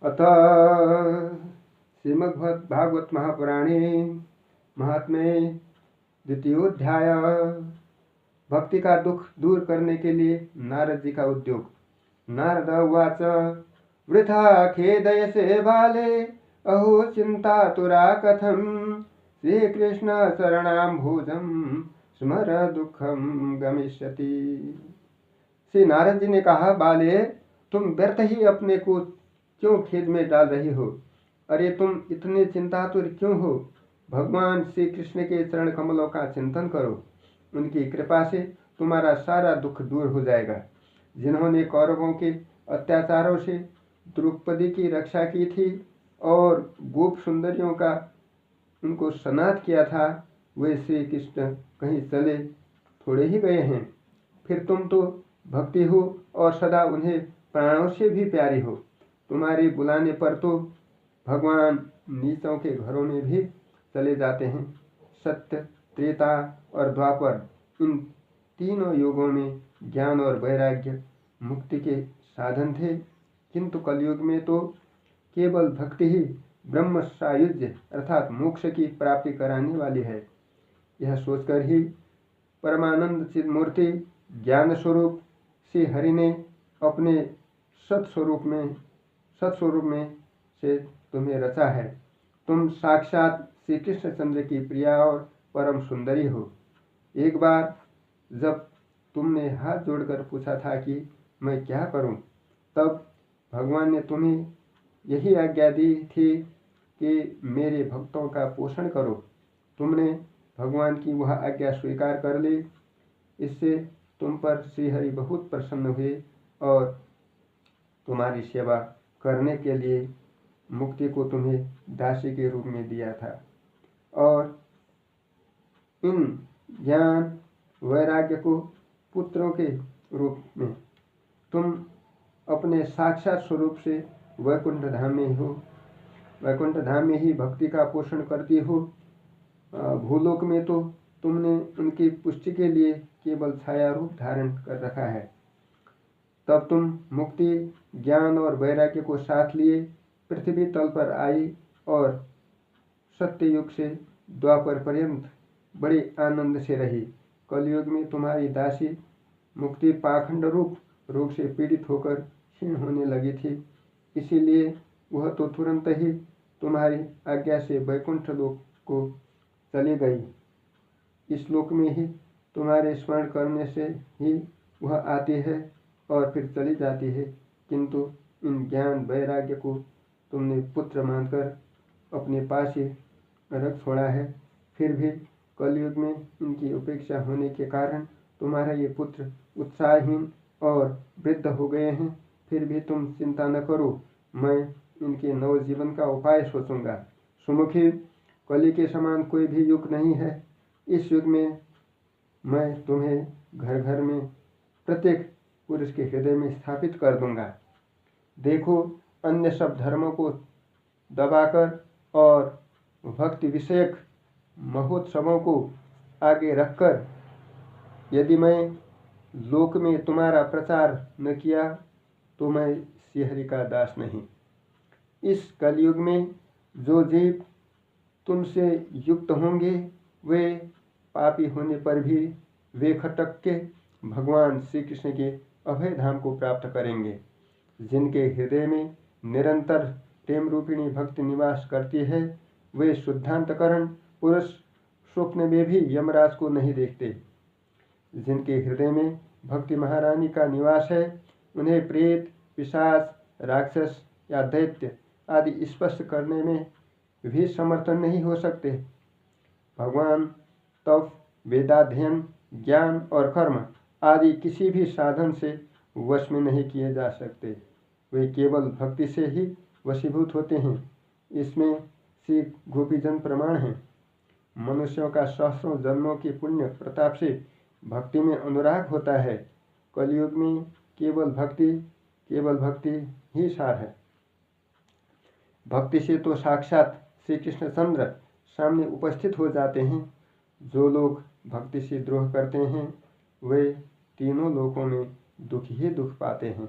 अतः श्रीमद्भागवत महापुराणे महात्म्ये द्वितीयोध्याय। भक्ति का दुख दूर करने के लिए नारद जी का उद्योग। नारद उवाच वृथा खेदयसे बाले अहो चिंतातुरा कथम श्रीकृष्ण शरणाम्भोजं स्मर दुखम गमिष्यति। श्री नारद जी ने कहा, बाले तुम व्यर्थ ही अपने को क्यों खेद में डाल रही हो? अरे तुम इतने चिंतातुर क्यों हो? भगवान श्री कृष्ण के चरण कमलों का चिंतन करो, उनकी कृपा से तुम्हारा सारा दुख दूर हो जाएगा। जिन्होंने कौरवों के अत्याचारों से द्रौपदी की रक्षा की थी और गोप सुंदरियों का उनको सनाथ किया था, वे श्री कृष्ण कहीं चले थोड़े ही गए हैं। फिर तुम तो भक्ति हो और सदा उन्हें प्राणों से भी प्यारी हो। तुम्हारे बुलाने पर तो भगवान नीचों के घरों में भी चले जाते हैं। सत्य, त्रेता और द्वापर, इन तीनों युगों में ज्ञान और वैराग्य मुक्ति के साधन थे, किंतु कलयुग में तो केवल भक्ति ही ब्रह्म सायुज्य अर्थात मोक्ष की प्राप्ति कराने वाली है। यह सोचकर ही परमानंद चिन्मूर्ति ज्ञान स्वरूप श्री हरि ने अपने सत्स्वरूप में से तुम्हें रचा है। तुम साक्षात श्री कृष्णचंद्र की प्रिया और परम सुंदरी हो। एक बार जब तुमने हाथ जोड़कर पूछा था कि मैं क्या करूं, तब भगवान ने तुम्हें यही आज्ञा दी थी कि मेरे भक्तों का पोषण करो। तुमने भगवान की वह आज्ञा स्वीकार कर ली। इससे तुम पर श्रीहरि बहुत प्रसन्न हुए और तुम्हारी सेवा करने के लिए मुक्ति को तुम्हें दासी के रूप में दिया था। और इन ज्ञान वैराग्य को पुत्रों के रूप में तुम अपने साक्षात स्वरूप से वैकुंठ धाम में हो। वैकुंठ धाम में ही भक्ति का पोषण करती हो। भूलोक में तो तुमने उनकी पुष्टि के लिए केवल छाया रूप धारण कर रखा है। तब तुम मुक्ति, ज्ञान और वैराग्य को साथ लिए पृथ्वी तल पर आई और सत्य युग से द्वापर पर्यंत बड़े आनंद से रही। कलयुग में तुम्हारी दासी मुक्ति पाखंड रूप रोग से पीड़ित होकर क्षीण होने लगी थी, इसीलिए वह तो तुरंत ही तुम्हारी आज्ञा से वैकुंठ लोक को चली गई। इस लोक में ही तुम्हारे स्मरण करने से ही वह आती है और फिर चली जाती है, किंतु इन ज्ञान वैराग्य को तुमने पुत्र मानकर अपने पास ही रख छोड़ा है। फिर भी कलयुग में इनकी उपेक्षा होने के कारण तुम्हारा ये पुत्र उत्साहहीन और वृद्ध हो गए हैं। फिर भी तुम चिंता न करो, मैं इनके नवजीवन का उपाय सोचूंगा। सुमुखी, कली के समान कोई भी युग नहीं है। इस युग में मैं तुम्हें घर घर में प्रत्येक पुरुष के हृदय में स्थापित कर दूंगा। देखो, अन्य सब धर्मों को दबाकर और भक्ति विषयक महोत्सवों को आगे रखकर यदि मैं लोक में तुम्हारा प्रचार न किया तो मैं श्रीहरि का दास नहीं। इस कलयुग में जो जीव तुमसे युक्त होंगे वे पापी होने पर भी वे खटक के भगवान श्री कृष्ण के अभय धाम को प्राप्त करेंगे। जिनके हृदय में निरंतर प्रेम रूपिणी भक्ति निवास करती है, वे शुद्धांतकरण पुरुष स्वप्न में भी यमराज को नहीं देखते। जिनके हृदय में भक्ति महारानी का निवास है, उन्हें प्रेत, पिशाच, राक्षस या दैत्य आदि स्पष्ट करने में भी समर्थन नहीं हो सकते। भगवान तप, वेदाध्ययन, ज्ञान और कर्म आदि किसी भी साधन से वश में नहीं किए जा सकते। वे केवल भक्ति से ही वशीभूत होते हैं। इसमें श्री गोपीजन प्रमाण हैं। मनुष्यों का सहस्रों जन्मों की पुण्य प्रताप से भक्ति में अनुराग होता है। कलयुग में केवल भक्ति ही सार है। भक्ति से तो साक्षात श्री कृष्णचंद्र सामने उपस्थित हो जाते हैं। जो लोग भक्ति से द्रोह करते हैं वे तीनों लोकों में दुख ही दुख पाते हैं।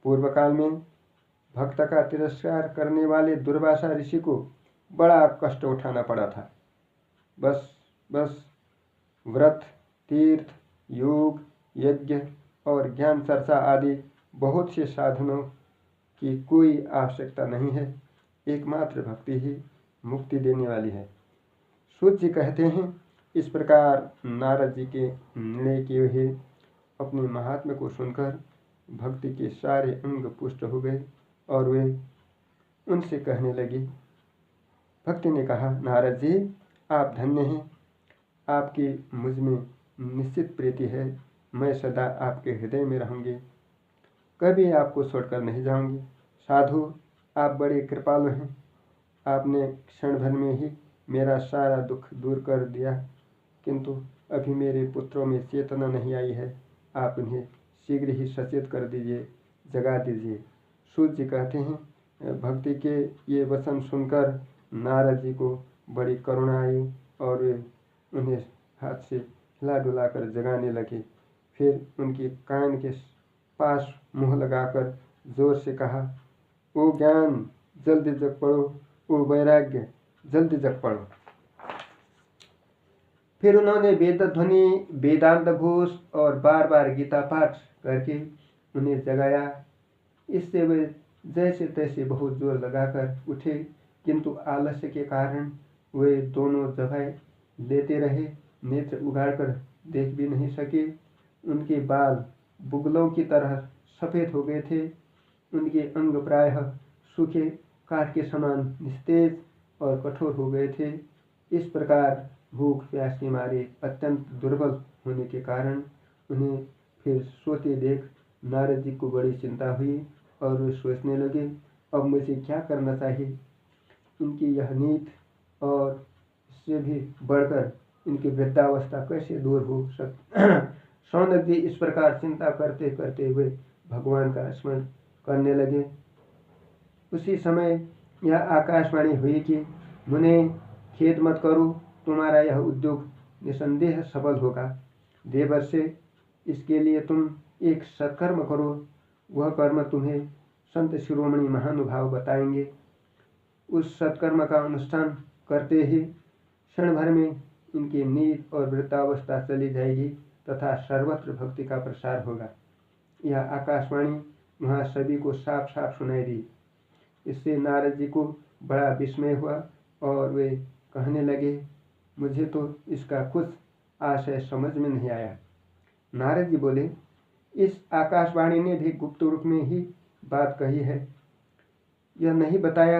पूर्व काल में भक्त का तिरस्कार करने वाले दुर्वासा ऋषि को बड़ा कष्ट उठाना पड़ा था। बस व्रत, तीर्थ, योग, यज्ञ और ज्ञान चर्चा आदि बहुत से साधनों की कोई आवश्यकता नहीं है। एकमात्र भक्ति ही मुक्ति देने वाली है। सूत जी कहते हैं, इस प्रकार नारद जी के निर्णय किए हुए अपने महात्म्य को सुनकर भक्ति के सारे अंग पुष्ट हो गए और वे उनसे कहने लगी। भक्ति ने कहा, नारद जी आप धन्य हैं, आपकी मुझ में निश्चित प्रीति है। मैं सदा आपके हृदय में रहूंगी, कभी आपको छोड़कर नहीं जाऊंगी। साधु आप बड़े कृपालु हैं, आपने क्षण भर में ही मेरा सारा दुख दूर कर दिया, किंतु अभी मेरे पुत्रों में चेतना नहीं आई है। आप उन्हें शीघ्र ही सचेत कर दीजिए, जगा दीजिए। सूत जी कहते हैं, भक्ति के ये वचन सुनकर नारद जी को बड़ी करुणा आई और वे उन्हें हाथ से हिला डुला कर जगाने लगे। फिर उनकी कान के पास मुँह लगाकर जोर से कहा, ओ ज्ञान जल्दी जग पड़ो, ओ वैराग्य जल्दी जग पड़ो। फिर उन्होंने वेद ध्वनि, वेदांत घोष और बार बार गीता पाठ करके उन्हें जगाया। इससे वे जैसे तैसे बहुत जोर लगाकर उठे, किंतु आलस्य के कारण वे दोनों जगह लेते रहे, नेत्र उगाड़कर देख भी नहीं सके। उनके बाल बुगलों की तरह सफ़ेद हो गए थे। उनके अंग प्रायः सूखे काठ के समान निस्तेज और कठोर हो गए थे। इस प्रकार भूख प्यास के मारे अत्यंत दुर्बल होने के कारण उन्हें फिर सोते देख नारद जी को बड़ी चिंता हुई और वे सोचने लगे, अब मुझे क्या करना चाहिए। इनकी यह नीति और इससे भी बढ़कर इनकी वृद्धावस्था कैसे दूर हो शौनक जी इस प्रकार चिंता करते करते हुए भगवान का स्मरण करने लगे। उसी समय यह आकाशवाणी हुई कि मुने खेद मत करो, तुम्हारा यह उद्योग निसंदेह सफल होगा। देवर्षि, इसके लिए तुम एक सत्कर्म करो, वह कर्म तुम्हें संत शिरोमणि महानुभाव बताएंगे। उस सत्कर्म का अनुष्ठान करते ही क्षण भर में इनकी नींद और वृद्धावस्था चली जाएगी तथा सर्वत्र भक्ति का प्रसार होगा। यह आकाशवाणी वहाँ सभी को साफ साफ सुनाई दी। इससे नारद जी को बड़ा विस्मय हुआ और वे कहने लगे, मुझे तो इसका कुछ आशय समझ में नहीं आया। नारद जी बोले, इस आकाशवाणी ने भी गुप्त रूप में ही बात कही है। यह नहीं बताया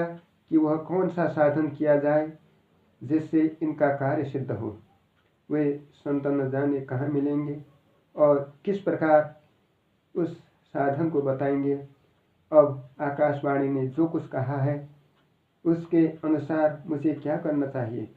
कि वह कौन सा साधन किया जाए जिससे इनका कार्य सिद्ध हो। वे संतान न जाने कहाँ मिलेंगे और किस प्रकार उस साधन को बताएंगे। अब आकाशवाणी ने जो कुछ कहा है उसके अनुसार मुझे क्या करना चाहिए।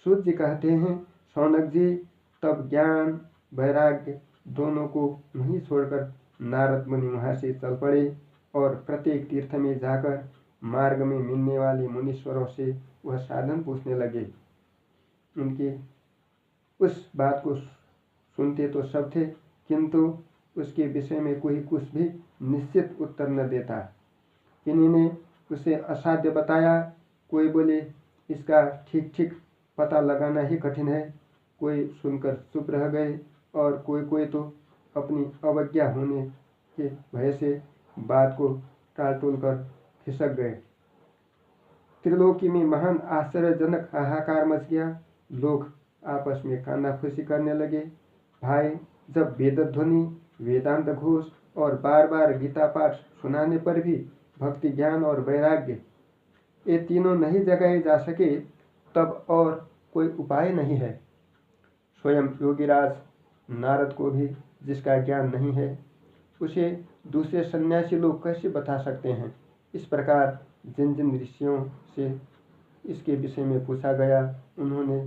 सूत जी कहते हैं, शौनक जी तब ज्ञान वैराग्य दोनों को नहीं छोड़कर नारद मुनि वहाँ से चल पड़े और प्रत्येक तीर्थ में जाकर मार्ग में मिलने वाले मुनीश्वरों से वह साधन पूछने लगे। उनकी उस बात को सुनते तो सब थे, किंतु उसके विषय में कोई कुछ भी निश्चित उत्तर न देता। किन्हीं ने उसे असाध्य बताया, कोई बोले इसका ठीक ठीक पता लगाना ही कठिन है, कोई सुनकर चुप रह गए और कोई तो अपनी अवज्ञा होने के भय से बात को टालटोल कर खिसक गए। त्रिलोकी में महान आश्चर्यजनक हाहाकार मच गया। लोग आपस में कानाफूसी करने लगे। भाई, जब वेद ध्वनि, वेदांत घोष और बार बार गीता पाठ सुनाने पर भी भक्ति, ज्ञान और वैराग्य ये तीनों नहीं जगाए जा सके, तब और कोई उपाय नहीं है। स्वयं योगीराज नारद को भी जिसका ज्ञान नहीं है, उसे दूसरे सन्यासी लोग कैसे बता सकते हैं। इस प्रकार जिन जिन ऋषियों से इसके विषय में पूछा गया, उन्होंने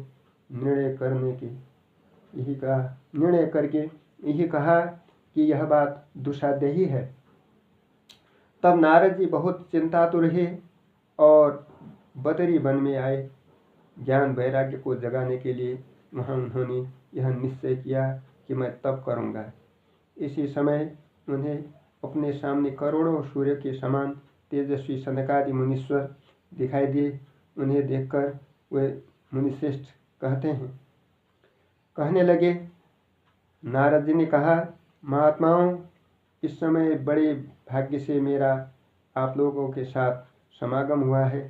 निर्णय करके यही कहा कि यह बात दुसाध्य ही है। तब नारद जी बहुत चिंतातुर रहे और बदरी वन में आए। ज्ञान वैराग्य को जगाने के लिए वहाँ उन्होंने यह निश्चय किया कि मैं तप करूँगा। इसी समय उन्हें अपने सामने करोड़ों सूर्य के समान तेजस्वी सनकादि मुनीश्वर दिखाई दिए। उन्हें देखकर वे मुनिश्रेष्ठ कहने लगे। नारद जी ने कहा, महात्माओं, इस समय बड़े भाग्य से मेरा आप लोगों के साथ समागम हुआ है।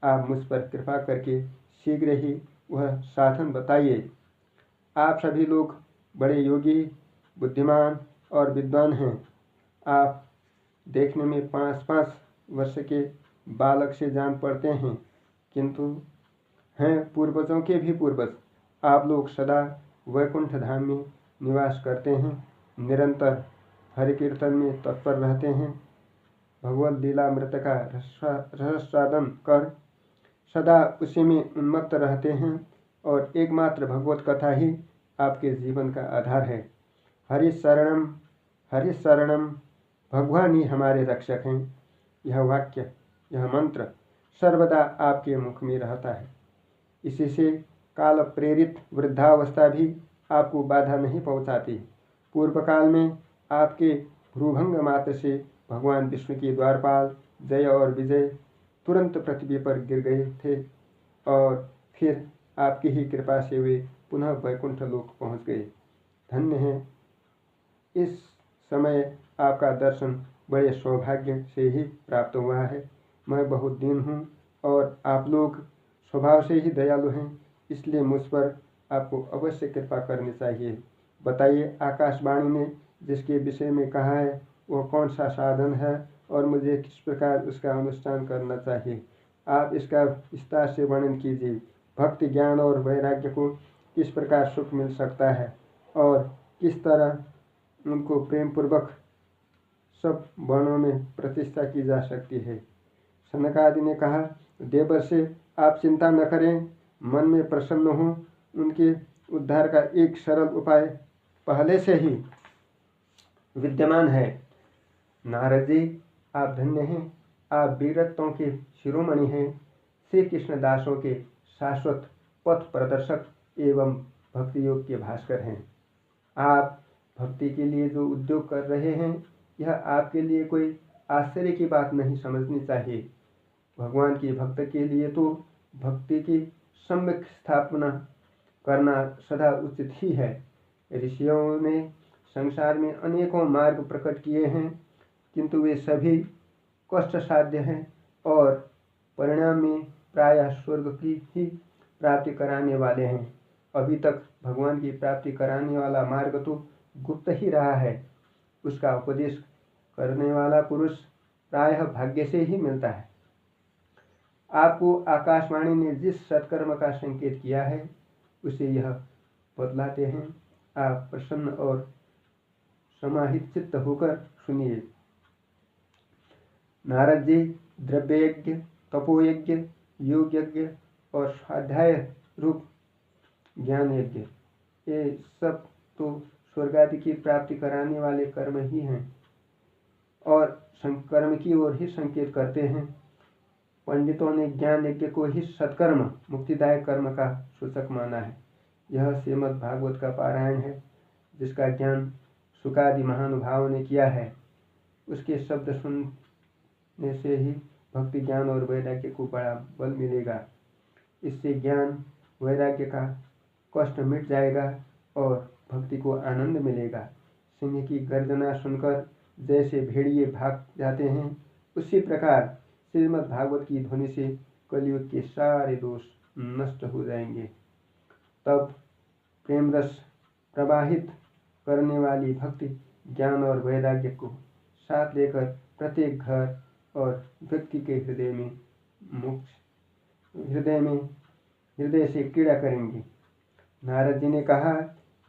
आप मुझ पर कृपा करके शीघ्र ही वह साधन बताइए। आप सभी लोग बड़े योगी, बुद्धिमान और विद्वान हैं। आप देखने में 5-5 वर्ष के बालक से जान पड़ते हैं, किंतु हैं पूर्वजों के भी पूर्वज। आप लोग सदा वैकुंठ धाम में निवास करते हैं, निरंतर हरि कीर्तन में तत्पर रहते हैं, भगवत लीलामृत का रहस्यादन कर सदा उसी में उन्मत्त रहते हैं और एकमात्र भगवत कथा ही आपके जीवन का आधार है। हरि शरणम भगवान ही हमारे रक्षक हैं। यह वाक्य, यह मंत्र सर्वदा आपके मुख में रहता है। इसी से काल प्रेरित वृद्धावस्था भी आपको बाधा नहीं पहुंचाती। पूर्व काल में आपके भ्रूभंग मात्र से भगवान विष्णु के द्वारपाल जय और विजय तुरंत पृथ्वी पर गिर गए थे और फिर आपकी ही कृपा से वे पुनः वैकुंठ लोक पहुंच गए। धन्य है। इस समय आपका दर्शन बड़े सौभाग्य से ही प्राप्त हुआ है। मैं बहुत दीन हूँ और आप लोग स्वभाव से ही दयालु हैं, इसलिए मुझ पर आपको अवश्य कृपा करनी चाहिए। बताइए, आकाशवाणी ने जिसके विषय में कहा है वो कौन सा साधन है और मुझे किस प्रकार उसका अनुष्ठान करना चाहिए। आप इसका विस्तार से वर्णन कीजिए। भक्ति, ज्ञान और वैराग्य को किस प्रकार सुख मिल सकता है और किस तरह उनको प्रेम पूर्वक सब वर्णों में प्रतिष्ठा की जा सकती है। सनकादि ने कहा, देवर्षि, आप चिंता न करें, मन में प्रसन्न हो। उनके उद्धार का एक सरल उपाय पहले से ही विद्यमान है। नारद जी, आप धन्य हैं। आप वीरत्वों के शिरोमणि हैं, श्री कृष्ण दासों के शाश्वत पथ प्रदर्शक एवं भक्ति योग के भास्कर हैं। आप भक्ति के लिए जो उद्योग कर रहे हैं, यह आपके लिए कोई आश्चर्य की बात नहीं समझनी चाहिए। भगवान के भक्त के लिए तो भक्ति की सम्यक स्थापना करना सदा उचित ही है। ऋषियों ने संसार में अनेकों मार्ग प्रकट किए हैं, किंतु वे सभी कष्ट साध्य हैं और परिणाम में प्रायः स्वर्ग की ही प्राप्ति कराने वाले हैं। अभी तक भगवान की प्राप्ति कराने वाला मार्ग तो गुप्त ही रहा है। उसका उपदेश करने वाला पुरुष प्रायः भाग्य से ही मिलता है। आपको आकाशवाणी ने जिस सत्कर्म का संकेत किया है उसे यह बतलाते हैं। आप प्रसन्न और समाहित चित्त होकर सुनिए। नारद जी, द्रव्य यज्ञ, तपोयज्ञ, योग यज्ञ और स्वाध्याय रूप ज्ञान यज्ञ, ये सब तो स्वर्ग आदि की प्राप्ति कराने वाले कर्म ही हैं और कर्म की ओर ही संकेत करते हैं। पंडितों ने ज्ञान यज्ञ को ही सत्कर्म, मुक्तिदायक कर्म का सूचक माना है। यह श्रीमद् भागवत का पारायण है, जिसका ज्ञान सुकादि महानुभावों ने किया है। उसके शब्द सुनने से ही भक्ति, ज्ञान और वैराग्य को बड़ा बल मिलेगा। इससे ज्ञान वैराग्य का कष्ट मिट जाएगा और भक्ति को आनंद मिलेगा। सिंह की गर्जना सुनकर जैसे भेड़िए भाग जाते हैं, उसी प्रकार श्रीमद् भागवत की ध्वनि से कलयुग के सारे दोष नष्ट हो जाएंगे। तब प्रेम रस प्रवाहित करने वाली भक्ति, ज्ञान और वैराग्य को साथ लेकर प्रत्येक घर और व्यक्ति के हृदय से क्रीड़ा करेंगे। नारद जी ने कहा,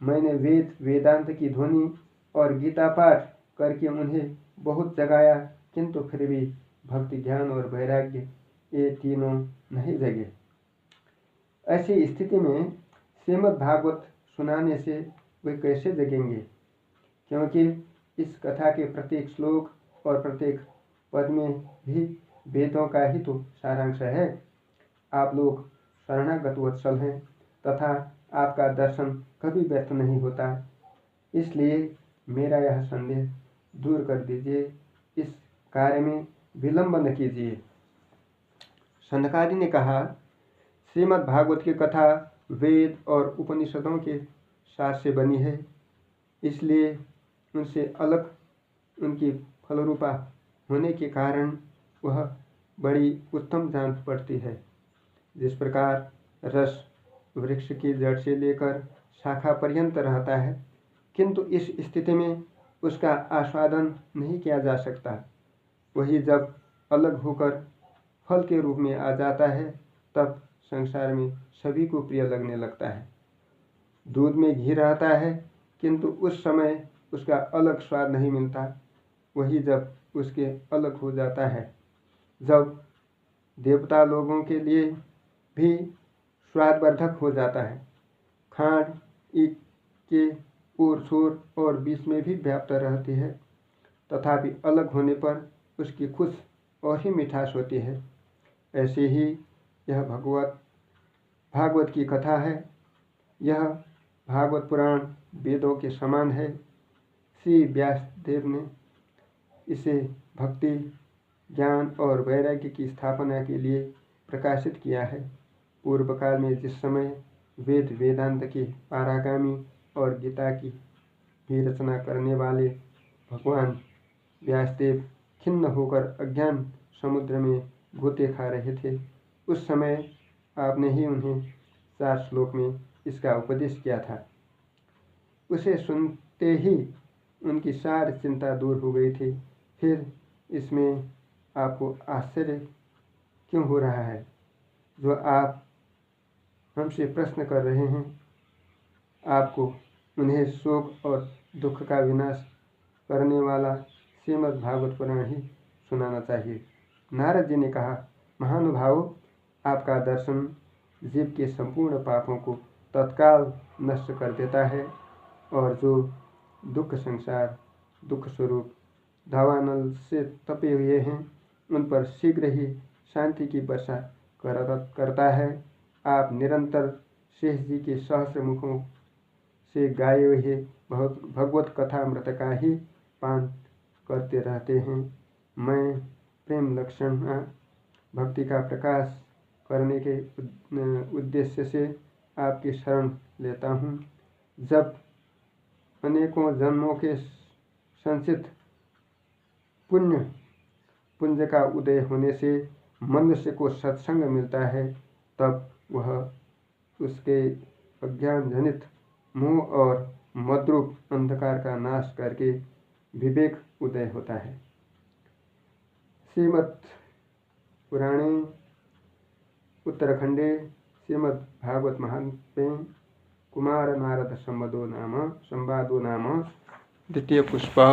मैंने वेदांत की ध्वनि और गीता पाठ करके उन्हें बहुत जगाया, किंतु फिर भी भक्ति, ज्ञान और वैराग्य ये तीनों नहीं जगे। ऐसी स्थिति में श्रीमद् भागवत सुनाने से वे कैसे जगेंगे, क्योंकि इस कथा के प्रत्येक श्लोक और प्रत्येक पद में भी वेदों का ही तो सारांश है। आप लोग शरणागत वत्सल हैं तथा आपका दर्शन कभी व्यर्थ नहीं होता, इसलिए मेरा यह संदेह दूर कर दीजिए। इस कार्य में विलंब न कीजिए। सनकादि ने कहा, श्रीमद् भागवत की कथा वेद और उपनिषदों के सार से बनी है, इसलिए उनसे अलग उनकी फलरूपा होने के कारण वह बड़ी उत्तम जान पड़ती है। जिस प्रकार रस वृक्ष की जड़ से लेकर शाखा पर्यंत रहता है, किंतु इस स्थिति में उसका आस्वादन नहीं किया जा सकता, वही जब अलग होकर फल के रूप में आ जाता है तब संसार में सभी को प्रिय लगने लगता है। दूध में घी रहता है, किंतु उस समय उसका अलग स्वाद नहीं मिलता, वही जब उसके अलग हो जाता है, जब देवता लोगों के लिए भी स्वादवर्धक हो जाता है। खांड एक के ओर शोर और बीच में भी व्याप्त रहती है, तथापि अलग होने पर उसकी कुछ और ही मिठास होती है। ऐसे ही यह भागवत की कथा है। यह भागवत पुराण वेदों के समान है। श्री व्यासदेव ने इसे भक्ति, ज्ञान और वैराग्य की स्थापना के लिए प्रकाशित किया है। पूर्व काल में जिस समय वेद वेदांत के पारागामी और गीता की भी रचना करने वाले भगवान व्यासदेव खिन्न होकर अज्ञान समुद्र में गोते खा रहे थे, उस समय आपने ही उन्हें 4 श्लोक में इसका उपदेश किया था। उसे सुनते ही उनकी सारी चिंता दूर हो गई थी। फिर इसमें आपको आश्चर्य क्यों हो रहा है? जो आप हमसे प्रश्न कर रहे हैं, आपको उन्हें शोक और दुख का विनाश करने वाला श्रीमद् भागवत पुराण ही सुनाना चाहिए। नारद जी ने कहा, महानुभाव, आपका दर्शन जीव के संपूर्ण पापों को तत्काल नष्ट कर देता है और जो दुख संसार दुख स्वरूप दावानल से तपे हुए हैं, उन पर शीघ्र ही शांति की वर्षा करता है। आप निरंतर शेष जी के सहस्र मुखों से गाए हुए भगवत कथा अमृत का ही पान करते रहते हैं। मैं प्रेम लक्षण भक्ति का प्रकाश करने के उद्देश्य से आपकी शरण लेता हूँ। जब अनेकों जन्मों के संचित पुण्य का उदय होने से मनुष्य को सत्संग मिलता है, तब वह उसके अज्ञान जनित मोह और मद्रूप अंधकार का नाश करके विवेक उदय होता है। श्रीमद् पुराणे उत्तराखंडे श्रीमद् भागवत महात्म्ये कुमार नारद संवादो नाम 2 पुष्पः।